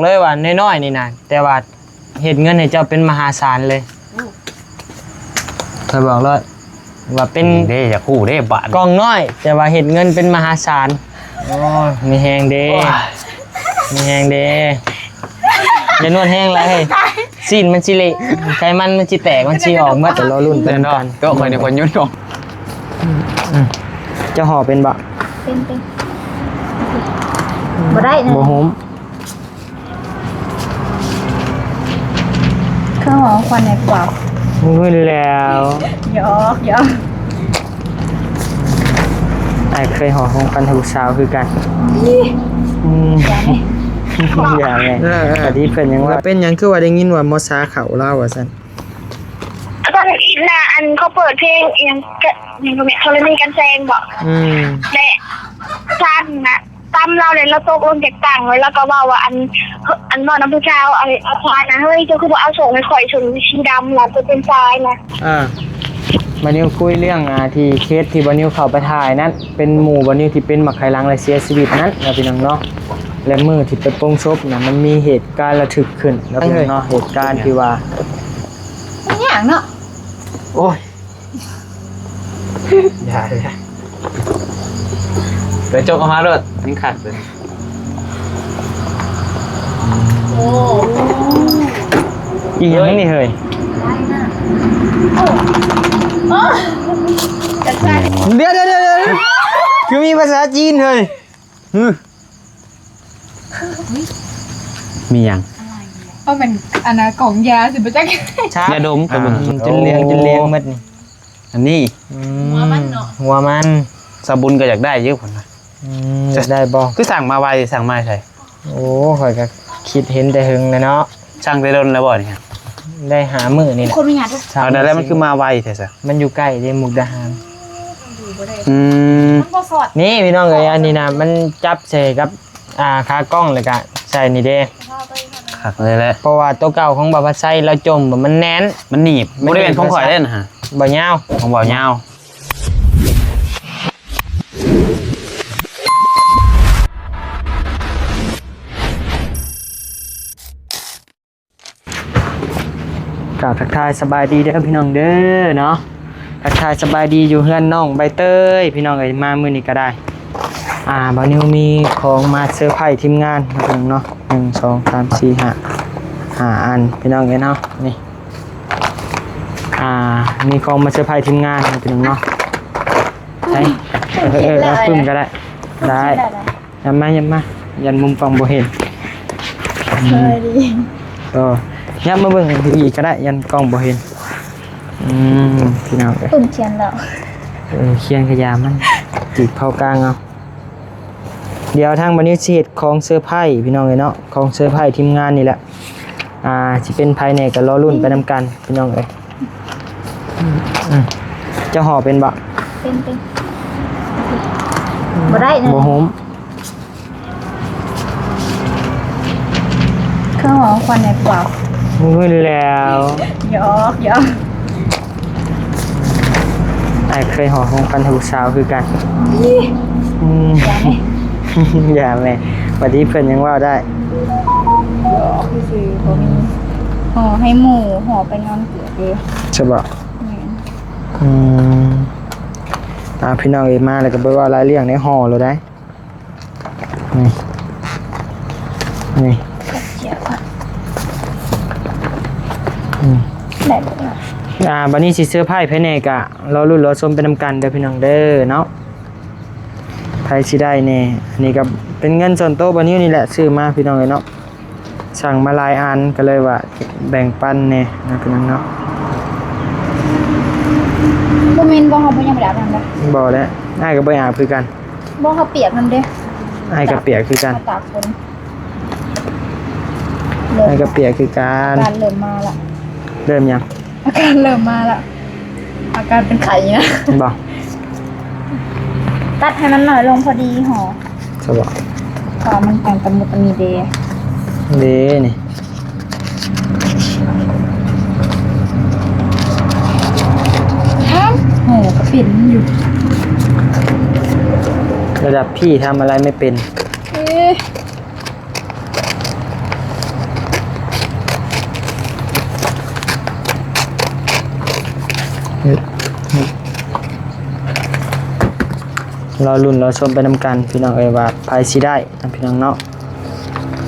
เลยว่าน้อยๆนี่นะแต่ว่าเห็ดเงินให้เจ้าเป็นมหาศาลเลยเคยบอกเลยว่าเป็นเด้อย่าคู่เด้บาทกองน้อยแต่ว่าเห็ดเงินเป็นมหาศาลโอ้ยมีแหงเด้มีแหงเด้อย่านวดแห้งไรเฮ้ยซีนมันสิเละไขมันสิแตกมันสิออกมาแต่เรารุ่นเป็นกัน ก็เคยในคนยุ่งงจะห่อเป็นบะเป็นบ่ได้นะบ่หุ้มเครื่องหอมควันในกว่าหุ้มแล้วยอกไอ้เคยห่อของกันทุกสาวคือกันอย่าไงแต่ที่เป็นยังว่าเป็นยังคือว่าได้ยินว่ามอซาเขาเล่าว่าซั่นตอนอีกนะอันเขาเปิดเพลงเองก็ยังก็มีเขาเลยมีการแซงบอกและท่านนะตามเราเลยเราตกลงจากต่างเลยแล้วก็ว่าอันนอนน้ำผู้เช้าอะไรเอาควายนะเฮ้ยเจ้าคือว่าเอาส่งให้ข่อยส่งชีดำหลังจะเป็นทรายนะบันนิวคุยเรื่องที่เคสที่บันนิวเข้าไปถ่ายนั้นเป็นหมู่บันนิวที่เป็นหมักไข่ลังและเสียชีวิตนั้นเราเป็นน้องเนาะและมือที่ไปโป้งศพนะมันมีเหตุการณ์ระทึกขึ้นแล้วเป็นเนาะเหตุการณ์ที่ว่าอย่างเนาะโอ้ยอย่าเดี๋ยวจบออกมาเลยนี่ขัดเลยอีกอย่างนี่เฮ้ยเดี๋ยวคือมีภาษาจีนเฮ้ยมีอย่างเพราะมันอันน่ะกล่องยาสิบ่จักยาดมกับจนเลี้ยงมัดนี่อันนี้หัวมันเนาะหัวมันสบุนก็อยากได้เยอะผลนะจะได้บ่คือสั่งมาไวสั่งมาใช่โอ้ข่อยก็คิดเห็นแต่หึงเลยเนาะสั่งได้โดนแล้วบ่เนี่ยได้หามื้อนี่คนมีหยาดเอาได้แล้วมันคือมาไวแท้ซะมันอยู่ใกล้เด้มุกดาหารมันบ่สอดนี่พี่น้องเอ้ยอันนี้นะมันจับใส่กับขากล้องเลยก็ใส่นี่เด้ขักเลยแหละเพราะว่าตัวเก่าของบ่าวไส้เราจมมันแน่นมันหนีบบ่ได้เป็นของข่อยเล่นฮะบ่ยาวของบ่ยาวกล่าวทักทายสบายดีเด้อพี่น้องเด้อเนาะทักทายสบายดีอยู่เฮือนน้องใบเตยพี่น้องเอ้ยมามื้อนี้ก็ได้บ่าวนิวมีของมาเซอร์ไพรส์ทีมงานนะพี่น้องเนาะ1 2 3 4 5อันพี่น้องเอ้ยเนาะนี่มีของมาเซอร์ไพรส์ทีมงานนะพี่น้องเนาะใช่ปึ้มก็ได้ยันมายันมุมฟังบ่เห็นดียันมาเบิ่งอีกก็ได้ยันกล้องบ่เห็นพี่น้องเอ้ยตุ่มเทียนแล้วเคียนขยามันจีบเผากลางเอาเดี๋ยวทางบันนี้สิเฮ็ดของเซอร์ไพรส์พี่น้องเอ้ยเนาะของเซอร์ไพรส์ทีมงานนี่แหละสิเป็นภายในก็รอรุ่นไปนำกันพี่น้องเอ้ยจะห่อเป็นบ่เป็นบ่ได้นะบ่หุ้มเครื่องหอมควันในกว่าหุ้มแล้วยอกไอ้เคยห่อของกันทุกสาวคือกันอย่าแม่วันนี้เพิ่นยังว่าได้คือบ่มีห่อให้หมูห่อไปนอนเกลือเด้ใช่ป่ะพี่น้องเอ้ยมาแล้วก็บ่ว่ารายเรื่องในห่อเลยได้นี่ได้บัดนี้สิเสื้อผ้าภายในกะเราลุ้นรอชมไปนำกันเด้อพี่น้องเด้อเนาะไผสิได้แน่นี่ก็เป็นเงินส่วนตัวบัดนี้นี่แหละซื้อมาพี่น้องเอ้ยเนาะสั่งมาหลายอันก็เลยว่าแบ่งปันแน่นะพี่น้องเนาะบ่แม่นบ่เฮาบ่ยังบ่ได้อาบน้ำเด้อบ่แล้วอ้ายก็บ่อาบคือกันบ่เฮาเปียกนำเด้อ้ายก็เปียกคือกันตากฝนอ้ายก็เปียกคือกันการเริ่มมาละเริ่มยังอาการเริ่มมาละอาการเป็นไข้นะบ่ตัดให้มันหน่อยลงพอดีห่อสบายพอมันแต่งตะมุตะมีเดนี่โหก็ปิ่นอยู่ระดับพี่ทำอะไรไม่เป็น รอลุ้นรอชมไปนำกันพี่น้องเอ้ยว่าไผสิได้นะพี่น้องเนาะ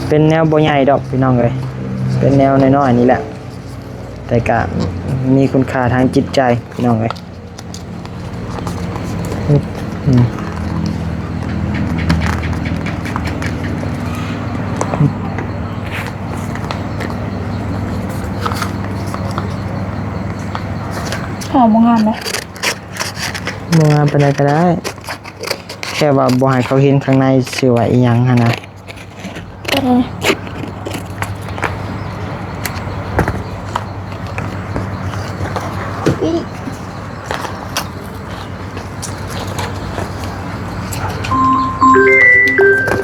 เป็นแนวบ่ใหญ่ดอกพี่น้องเอ้ยเป็นแนวน้อยๆนี่แหละแต่ก็มีคุณค่าทางจิตใจพี่น้องเอ้ยอืม หอมงามเลย บ่งามปานใดก็ได้แค่ว่าบ่ให้เขาเห็นข้างในชื่อว่าอีหยังหั่นนะ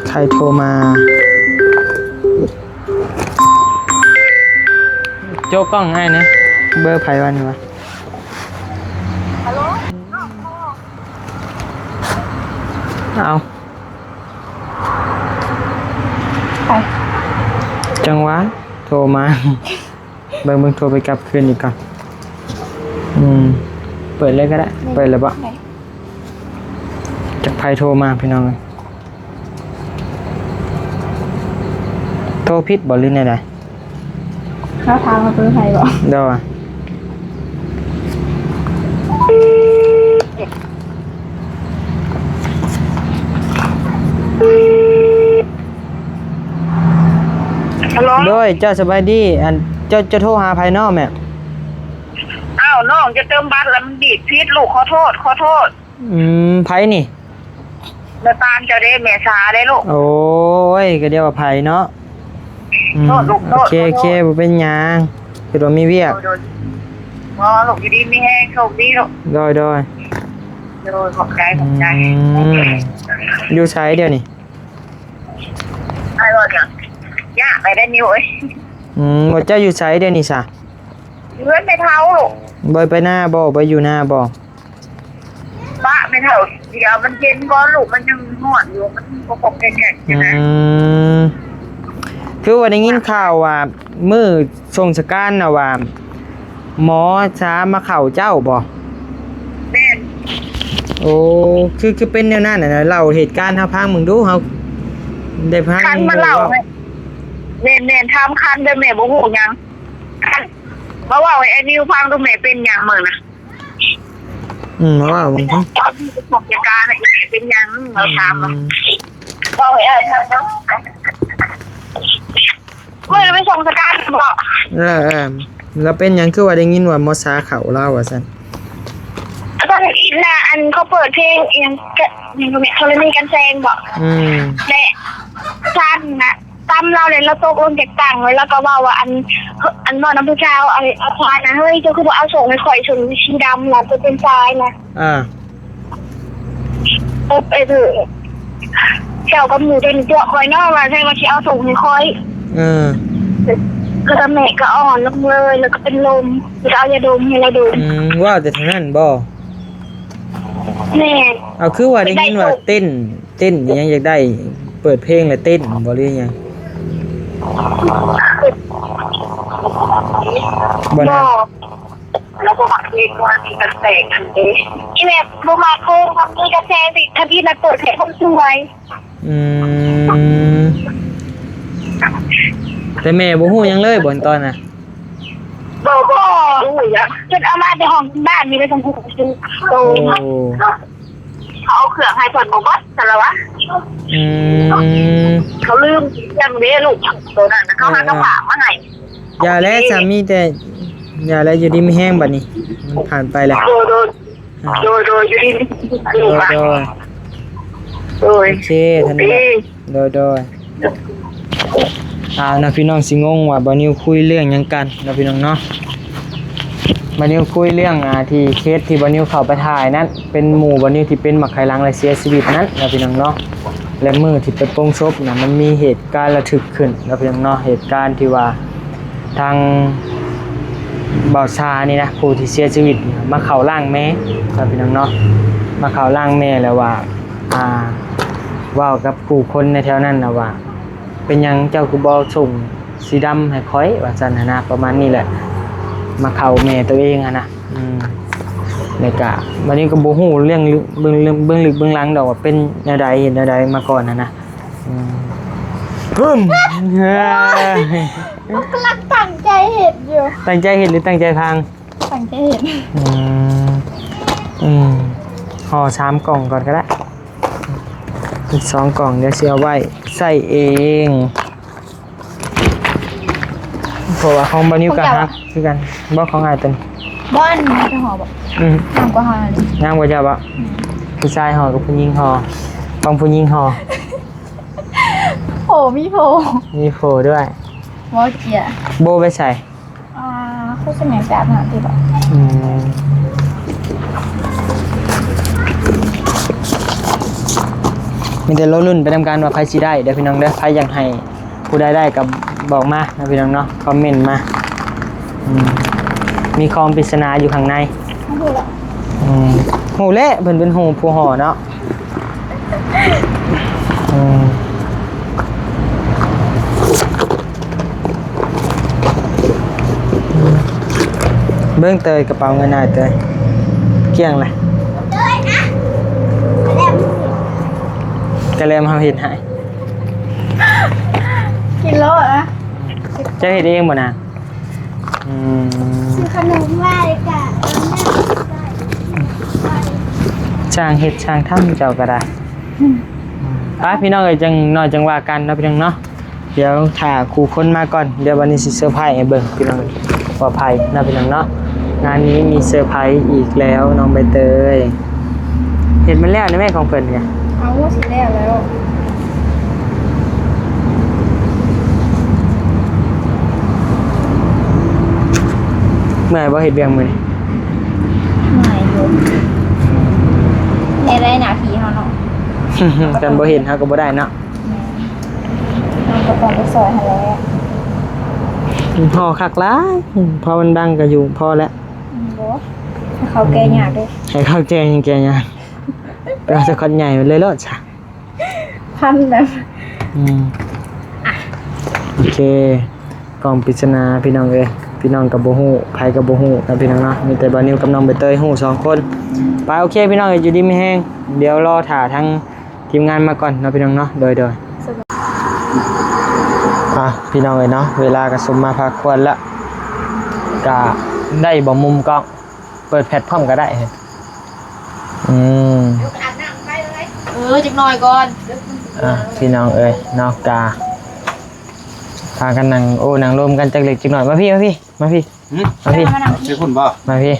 ใครโทรมาโจ้กล้องให้นะเบอร์ไผวะนี่วะเอา ไป จังหวะโทรมา เบิ่งโทรไปกลับคืนอีกก่อนเปิดเลยก็ได้เปิดเลยบ่จากไผโทรมาพี่น้องเอ้ยโทรผิดบ่หรือไงได้ ข้าวทางมาเปิดไฟบอก เด้อฮัลโหล โดยเจ้าสบายดีอันเจ้าจะโทรหาภายนอกแม่ อ้าวน้องจะเติมบัตรแล้วมันบีบพิษลูกขอโทษไผนี่ เมื่อตามเจ้าได้แม่สาได้ลูก โอ้ยก็เดียวว่าไผเนาะ โทษลูกโทษ โอเคบ่เป็นหยังคือว่ามีเวียก โดยลูกอยู่ดีมีแห้งโชคดีลูก โดย โดยขอบใจ อยู่ไสเดี๋ยวนี้ ไอ้รถเนี่ยยากไปได้นิ้วเอ้ย ว่าเจ้าอยู่ไสเดี๋ยวนี้ซะ เลื่อนไปเท้าลูก บ่ไปหน้าบ่ไปอยู่หน้าบ่ บ้าไม่เท่าเดี๋ยวมันเย็นก้อนลูกมันยังนวดอยู่มันประกบแก่ๆใช่ไหม คือว่าได้ยินข่าวว่ามื้อทรงสการน่ะว่าหมอช้ามาเข้าเจ้าบ่ แม่น โอ้คือเป็นแนวนั้นน่ะนะเล่าเหตุการณ์เฮาฟังมึงดูเฮาได้ฟัง คันมาเล่าให้แม่นทำคันเด้อแม่บ่ฮู้หยังคันมาว่าให้ไอ้นิวฟังดูแม่เป็นหยังมื้อน่ะ มาว่ามึงฟัง ตอนที่บอกเหตุการณ์น่ะเป็นหยังเราถามว่าว่าให้ไอ้ทำเนาะเมื่อไปส่งสการบ่ แล้วเป็นหยังคือว่าได้ยินว่าหมอช้าเข้าเล่าว่าซั่น ตอนอีน่ะอันเขาเปิดเพลงเอียงก็ยังก็แม่เขาเลยมีกันแซงบ่และท่านน่ะตามเราเลยเราตกลงจากต่างไว้แล้วก็ว่าอันบ่น้ำผู้ชายเอาควายนะเฮ้ยเจ้าคือบ่เอาส่งให้ข่อยส่งสีดำล่ะจะเป็นทรายนะปุ๊บไอ้เถอะเจ้ากับหมูเป็นตัวข่อยนอกว่าใช่ว่าสิเอาส่งให้ข่อยก็แม่ก็อ่อนลงเลยแล้วก็เป็นลมแล้วเอายาดมให้เราดมว่าแต่ทางนั้นบ่ แม่ เอาคือว่าได้ยินว่าเต้นยังอยากได้เปิดเพลงแล้วเต้นบ่หรือยังบ่นะแล้วก็มักเพลงว่ามีกระแสอันเด้อีแม่บ่มักเพลงครับมีกระแสสิถ้าพี่นัดเปิดเพลงผมสวยแต่แม่บ่ฮู้หยังเลยบ่ตอนน่ะบ่รู้อ่ะจนเอามาในห้องบ้านมีไปส่งผู้ซื้อโตเขาเอาเครื่องให้เพิ่นบ่บัดซะแล้ววะเขาลืมยังเด้ลูกตัวนั้นเขาหากระฝากมาให้อย่าแล้วสามีแต่อย่าแล้วอยู่ดีมีแห้งบัดนี้มันผ่านไปแล้วโดยอยู่ดีลูกอ่ะโอเคท่านโดยนะพี่น้องสิงงว่าบ่นิวคุยเรื่องหยังกันนะพี่น้องเนาะบ่นิวคุยเรื่องที่เคสที่บ่นิวเข้าไปถ่ายนั้นเป็นหมู่บ่นิวที่เป็นมักไคลังและเสียชีวิตนั้นนะพี่น้องเนาะและมื้อที่ไปโปงศพน่ะมันมีเหตุการณ์ระทึกขึ้นนะพี่น้องเนาะเหตุการณ์ที่ว่าทางบ่าวชานี่นะผู้ที่เสียชีวิตมาเข้าร่างแม่นะพี่น้องเนาะมาเข้าร่างแม่แล้วว่าเว้ากับผู้คนในแถวนั้นน่ะว่าเป็นหยังเจ้าคือบ่ส่งสีดำให้ค่อยว่าซั่นนะประมาณนี้แหละมาเข้าแม่ตัวเองนะ แล้วก็วันนี้ก็บ่ฮู้เรื่องเบื้องลึกเบื้องหลังดอกว่าเป็นแนวใดเห็นแนวใดมาก่อนนะเฮ้ย กำลังตั้งใจเห็ดอยู่ ตั้งใจเห็นหรือตั้งใจพัง ตั้งใจเห็ด ห่อ3 กล่องก่อนก็ได้อีก2 กล่องเดี๋ยวเอาไว้ใส่เองเพราะว่าของบานิวกับฮักคือกันบอกของอายเป็น บ้านมันจะห่อแบบน้ำกว่าห่อเลย งามกว่าจะบะผู้ชายห่อกับผู้หญิงห่อต้องผู้หญิงห่อ โผมีโผ มีโฟด้วย วอเกีย โบไปใส่ โฆษณาแบบหาที่แบบ มีแต่รถรุ่นไปทำการว่าใครสิได้เดี๋ยวพี่น้องเด้อใครอยากให้ผู้ใดได้กับบอกมานะพี่น้องเนาะคอมเมนต์มามีคอมปริศนาอยู่ข้างใน ไม่ดูละ หูเละเพิ่นเป็นหูผู้ห่อเนาะเบื้องเตยกระเป๋าเงินนายเตยเกี่ยงเลยกระเลมเขาเห็นหาย กินแล้วนะ เจะเห็นเองบ่นะ ซื้อขนมไหว้กัน ช่างเห็ดช่างทำเจ้าก็ได้พี่น้องเอ้ยจังน้อยจังว่ากันนะพี่น้องเนาะเดี๋ยวถ่าครูคนมาก่อนเดี๋ยววันนี้สิเซอร์ไพรส์ให้เบิ่งพี่น้องปลอดภัยนะพี่น้องเนาะงานนี้มีเซอร์ไพรส์อีกแล้วน้องใบเตยเห็นมันแล้วในแม่ของเพิ่นไง เอาสิแล้ว เมื่อไหร่บ่เห็ดเบียงมือนี่ ไม่อยู่ได้หนาทีเขาเนาะ กันบ่เห็นเฮาก็บ่ได้เนาะ น้ำกระป๋องไปซอยให้แล้ว พอคักหลายพอมันดังก็อยู่พอแล้ว บ่เขาแก่ยากด้วย ให้เข้าแจงแกยังไปเอาสกอตใหญ่มาเลยโลดจ้ะ พันแบบ โอเคกล่องปริศนาพี่น้องเอ้ยพี่น้องกับโบฮู้ไผกับโบฮู้นะพี่น้องเนาะมีแต่บานิวกับน้องใบเตยฮู้2 คนไปโอเคพี่น้องเอ้ยอยู่ดีไม่แห้งเดี๋ยวรอถ่าทั้งทีมงานมาก่อนเนาะพี่น้องเนาะโดยพี่น้องเอ้ยเนาะเวลาก็สมมาพาควรละก็ได้บ่มุมกล้องเปิดแพทพร้อมก็ได้จักหน่อยก่อน พี่น้องเอ้ยเนาะกาพากันนั่งนั่งรวมกันจักเล็กจักหน่อยมาพี่มาพี่ชื่อคุณบ่มาพี่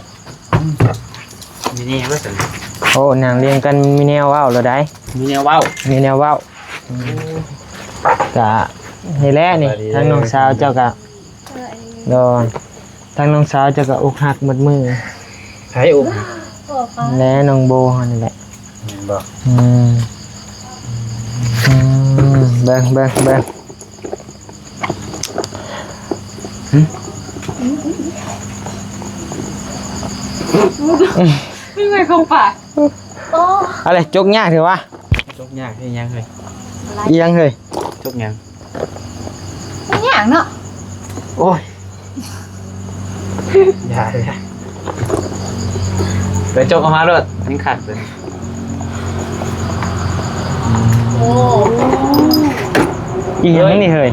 มีนี่บ่ซั่น นั่งเรียงกันมีแนวว้าวแล้วได้ มีแนวเว้า มีแนวว้าวกะนี่แหละนี่ทั้งน้องสาวเจ้ากะโดนทั้งน้องสาวเจ้ากะอกหักหมดมือ ใช้อุ้ม และน้องโบนี่แหละ บ่ เบิ่งไม่ไงคงปาก อะไรจกยากถือว่า จกยากให้ยังเฮ้ย เอียงเลย จกยัง ไม่ยากเนาะ โอ้ย อย่าไปจกออกมาโลดนี่ขัดเลย โอ้ อีหยังนี่เฮ้ย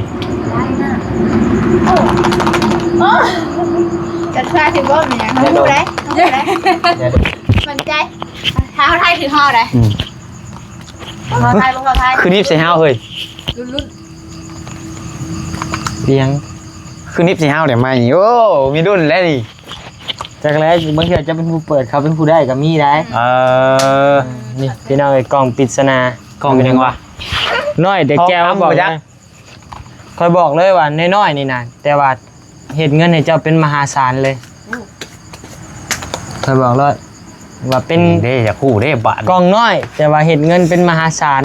จะทราบถึงว่ามันยังเขาดูได้มันใจเท้าไทยถือห่อได้ห่อไทยลงห่อไทย คือนิบใส่ห้าวเฮ้ย รุ่น เอียง คือนิบใส่ห้าวได้ไหมโอ้มีรุ่นแล้วนี่ จากแรกบางทีอาจจะเป็นผู้เปิดเขาเป็นผู้ได้กับมีได้นี่พี่น้องไอ้กล่องปริศนาก ล้องเป็นยังวะ น้อยแต่แก้วบอกนะคอยบอกเลยว่าน้อยๆนี่นะแต่ว่าเห็ดเงินให้เจ้าเป็นมหาศาลเลยคอยบอกเลยว่าเป็น เด้อย่าคู่เด้บาท กล่องน้อย แต่ว่าเห็ดเงินเป็นมหาศาล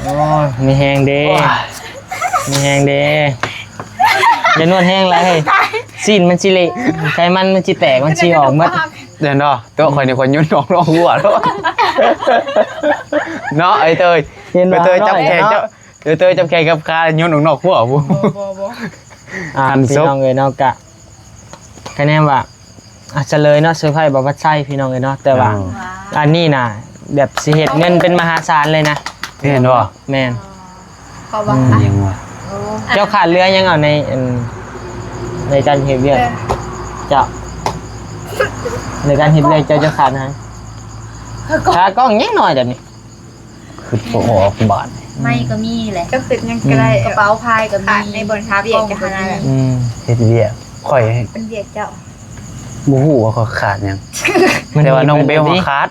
โอ้ยมีแหงเด้มีแหงเด้อย่านวดแห้งไรเฮ้ยซีนมันสิเละไขมันมันสิแตกมันสิออกหมด เดี๋ยวเนาะตัวข่อยนี่คนยุ่นน้องหัวแล้วเนาะไอ้เตยไปเตยจับแขนจับเตยจับแขนกับคายุ่นน้องหัวบุ พี่น้องเอ้ยเนาะกะคะแนนว่า เฉลยเนาะเซอร์ไพรส์บ่ว่าใช่พี่น้องเอ้ยเนาะแต่ว่าอันนี้น่ะแบบสิเฮ็ดเงินเป็นมหาศาลเลยนะ เห็นบ่ แม่น เขาบอก ยังวะ เจ้าขาดเรือยังเอาในการเฮ็ดเวียกเจ้าในการเฮ็ดเวียกเจ้าขาดนะขากล้องยังน้อยแบบนี้ คือบ่ออกบาท ไม่ก็มีแหละ ก็คือยังก็ได้ กระเป๋าพายก็มี ในบนท้าเบียดจะขนาดนั้น เฮ็ดเวียกข่อย เป็นเบียดเจ้า บ่ฮู้ว่าเขาขาดหยังแต่ว่าน้องเบลเขาขาด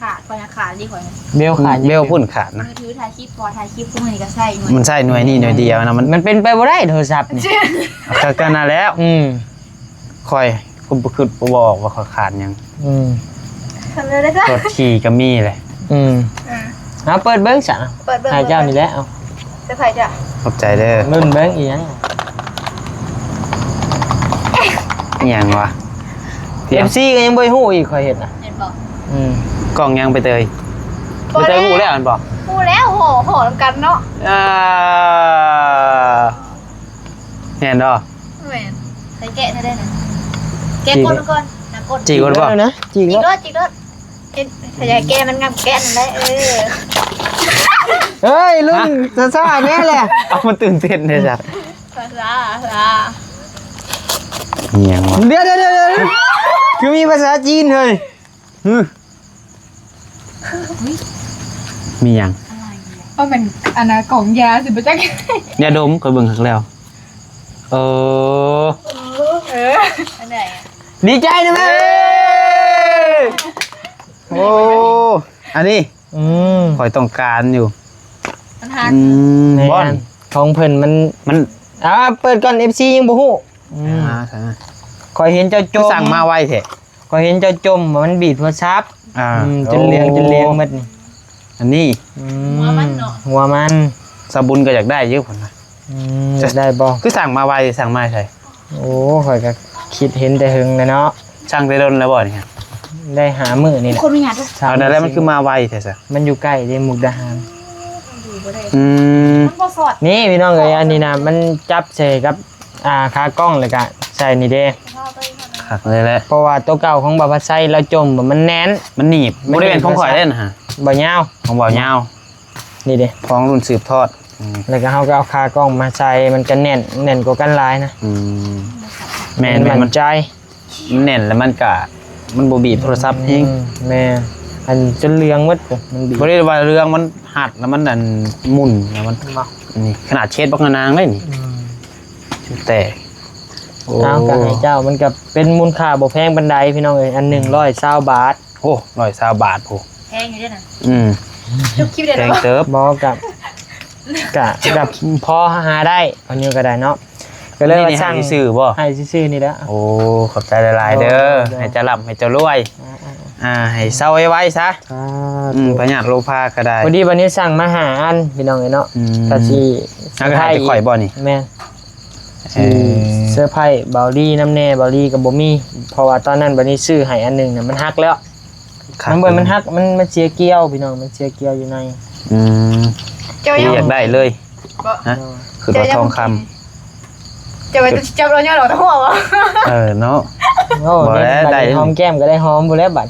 ขาดคนขาดดีกว่า เบลขาด เบลพุ่นขาดนะ มือถือถ่ายคลิปพอถ่ายคลิปพวกนี้ก็ใช่ มันใช่หน่วยนี่หน่วยเดียวนะมัน มันเป็นไปบ่ได้โทรศัพท์นี่ ก็น่าแล้วข่อยคุณบ่คือบ่บอกว่าเขาขาดหยัง ทำเลยได้จ้ะ รถขี่ก็มีเลย เอาเปิดเบิ้งซะ เปิดเบิ้ง ให้เจ้านี่แหละเอา จะใครจ้ะ ขอบใจเด้อ เบิ้งเบิ้งอีหยัง อิหยังวะ FC ก็ยังบ่ฮู้อีกข่อยเฮ็ดน่ะ เห็นบอก กล่องยังไปเตยไปเตยฮู้แล้วอันบ่ พูดแล้วโหกันเนาะ เห็นบ่ เหมือนใส่แกะได้นะแกะก้นก่อนนะก้น จีก่อนบ่ นะจี จิ ก็ กรถขยายแกะมันงับแกะนั่นแหละเฮ้ยลุงซ่าๆแน่แหละ เอามันตื่นเต้นเด้จ้ะ ภาษา อิหยังวะ เดี๋ยวคือมีภาษาจีนเฮ้ย มีหยัง เพราะมันอันน่ะกล่องยาสิบ่จัก ยาดมก็เบิ่งครั้งแล้วอันไหน ดีใจนะแม่ โอ้อันนี้ข่อยต้องการอยู่ มันหัก บอล ของเพิ่นมัน เปิดก่อน FC ยังบ่ฮู้ข่อยเห็นเจ้าจม สั่งมาไวแท้ ข่อยเห็นเจ้าจมว่ามันบีบโทรศัพท์จนเลียงหมดนี่ อันนี้ หัวมันเนาะ หัวมัน สบุนก็อยากได้เยอะพุ่นนะ จะได้บ่ คือสั่งมาไวสั่งมาใช่ โอ้ข่อยก็คิดเห็นแต่หึงเลยเนาะ สั่งได้โดนแล้วบ่นี่ฮะ ได้หามื้อนี่แหละ คนมีหยาดด้วย เอาได้แล้วมันคือมาไวแท้ซะ มันอยู่ใกล้เด้มุกดาหาร มันก็สอด นี่พี่น้องเอ้ยอันนี้นะมันจับใส่กับขากล้องเลยก็ใส่นี่เด้ คักเลยแหละ เพราะว่าตัวเก่าของบาพัดไซเราจมมันแน่น มันหนีบบ่ได้เป็นของข่อยเล่นฮะ บ่ยาว ของบ่าวยาว นี่เด้ ของรุ่นสืบทอด แล้วก็เฮาก็เอาขากล้องมาใส่มันก็แน่นกว่ากันหลายนะ แม่น มั มัน ใจ แน่นแล้วมันก็มันบ่บีบโทรศัพท์เอง แม่อันจนเลืองหมดมันบีบ บ่ได้ว่าเรื่องมันหัดแล้วมันนั่นหมุนแล้วมันนี่ขนาดเช็ดบักนางเลยนี่แต่เอาก็ให้เจ้ามันก็เป็นมูลค่าบ่แพงปานใดพี่น้องเอ้ยอัน120บาท โอ้120 บาทโห แพงอยู่ด้วยนะ ทุกคลิปเดี๋ยว แพง เนาะ เติบ บ่กับพอหาได้อันนี้ก็ได้เนาะก็เลยว่าสั่ง ให้ซื้อบ่ ให้ซื่อๆนี่แหละ โอ้ขอบใจหลายๆเด้อให้เจ้าร่ำให้เจ้ารวยให้เศร้าไว้ซะประหยัดโลภาก็ได้ พอดีวันนี้สั่งมาหาอันพี่น้องเนาะก็สิ ก็ให้ข่อยบ่นี่ แม่เสื้อร์ไผ่เบาลี่น้ำแน่เบาลี่กับบ่มีเพราะว่าตอนนั้นวันนี้ซื้อให้อันนึงน่ะมันหักแล้วมันหักมันเสียเกี้ยวพี่น้องมันเสียเกี้ยวอยู่ใน เจ้า อยากได้เลยฮะคือตัวทองคำ เจ้าไปจับเราเนี่ยเราต้องหัววะ เนาะ โอ้ได้หอมแก้มก็ได้หอมบ่แล้วบัด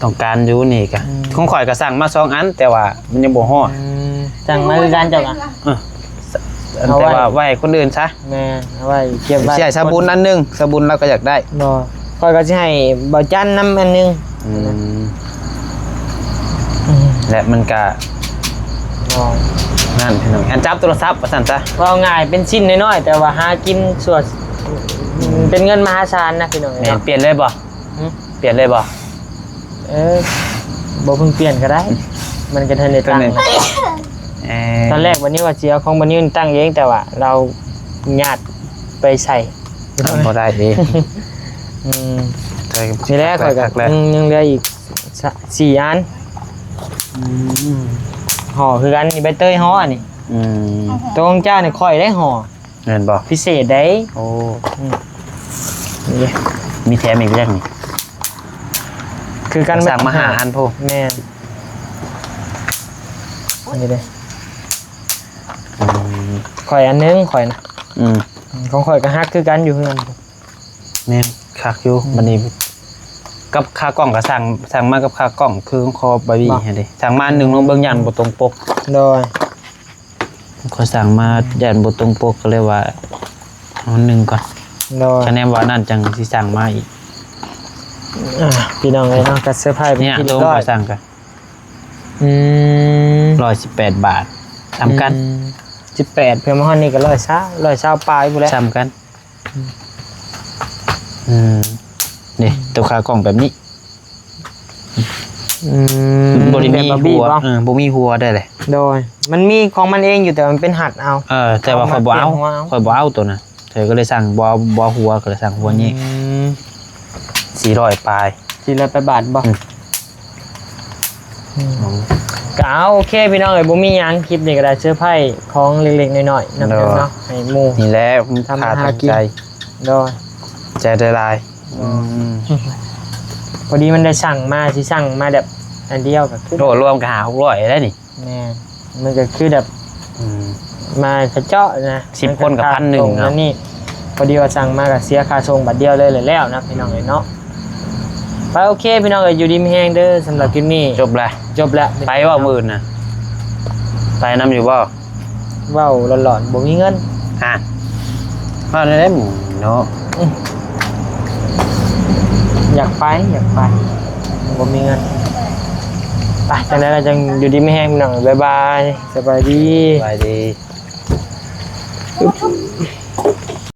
ต้องการอยู่นี่กะของข่อยก็สั่งมา2อันแต่ว่ามันยังบ่ฮอด สั่งมาคือกันเจ้าอ่ะ แต่ว่าไว้คนอื่นซะ แม่เอาไว้เก็บไว้ ใช่สบู่อันนึงสบู่เราก็อยากได้ บ่ค่อยก็สิให้เบาจันน้ำอันนึง และมันก็นั่นพี่น้องอันจับโทรศัพท์ว่าซั่นซะ ว่าง่ายเป็นชิ้นน้อยๆแต่ว่าหากินส่วนเป็นเงินมหาศาลนะพี่น้อง แม่นเปลี่ยนเลยบ่เปลี่ยนเลยบ่ บ่เพิ่งเปลี่ยนก็ได้ มันก็ทันได้ตั้งตอนแรกวันนี้ว่าเจียวของวันนี้ตั้งเองแต่ว่าเราญาติไปใส่ บ่ได้เด้ นี่แหละข่อยก็ยังเหลืออีก4อันห่อคือกันนี่ใบเตยห่อนี่ตัวของเจ้านี่ข่อยได้ห่อ แม่นบ่ พิเศษได้ โอ้ นี่ มีแถมอีกเรื่องนี่ คือกัน สั่งมาหาอันพู แม่นี่เลยข่อยอันนึงข่อยนะของข่อยก็ฮักคือกันอยู่เฮือน แม่น คักอยู่บัดนี้กับค่ากล้องก็สั่งมากับค่ากล้องคือของคอบาบี้เห็นดิสั่งมา1ลงเบิ่งยันบ่ตรงปก โดย เขาสั่งมายันบ่ตรงปกก็เลยว่าเอา1ก่อน โดย คะแนนว่านั่นจังสิสั่งมาอีก พี่น้องเลยเนาะก็เสื้อผ้าเป็น เนี่ย ที่ ล เรีย ง บร้อ ไป ย สั่งกัน 118 บาทซ้ำกัน 18เพื่อมาฮอนนี่ก็120ปลายพุ่นแหละ ซ้ำกันนี่ตัวขากล่องแบบนี้บ่ได้มี แบบ หั บี้ ว บ่ บ่มีหัวได้เลย โดยมันมีของมันเองอยู่แต่มันเป็นหัดเอา แต่ว่าข่อยบ่เอา เอามาเปลี่ยนหัวเอา ข่อยบ่เอาตัวน่ะเธอก็เลยสั่งบ่หัวก็เลยสั่งหัวนี้400ปลาย ทีละไปบาทบ่ อืม ก็เอาโอเคพี่น้องเอ้ยบ่มีหยังคลิปนี้ก็ได้เสื้อผ้าของเล็กๆน้อยๆนำกันเนาะให้หมู่ นี่แหละผม ทำ ขา มา ด หา ตั้ง กิน ใจ โดย ใจได้ลายพอดีมันได้สั่งมาสิสั่งมาแบบอันเดียวก็คือ โดรวมก็หา600ได้นี่ แม่มันก็คือแบบ มากระเจาะนะ 10คนกับ1,100 นั่นนี่พอดีว่าสั่งมากับเสียค่าส่งบัตรเดียวเลยแล้วนะพี่น้องเอ้ยเนาะไปโอเคพี่น้องเอ้ยอยู่ดีมีแฮงเด้อสำหรับคลิปนี้ จบแล้ว จบแล้ว ไปว่ามื่นน่ะไปนำอยู่บ่ เว้าหลอนๆบ่มีเงิน ว่าได้หมู่เนาะ อยากไปบ่มีเงินไปจากนั้นเราจังอยู่ดีมีแฮงพี่น้องเอ้ยบ๊ายบายสบายดี ไปดี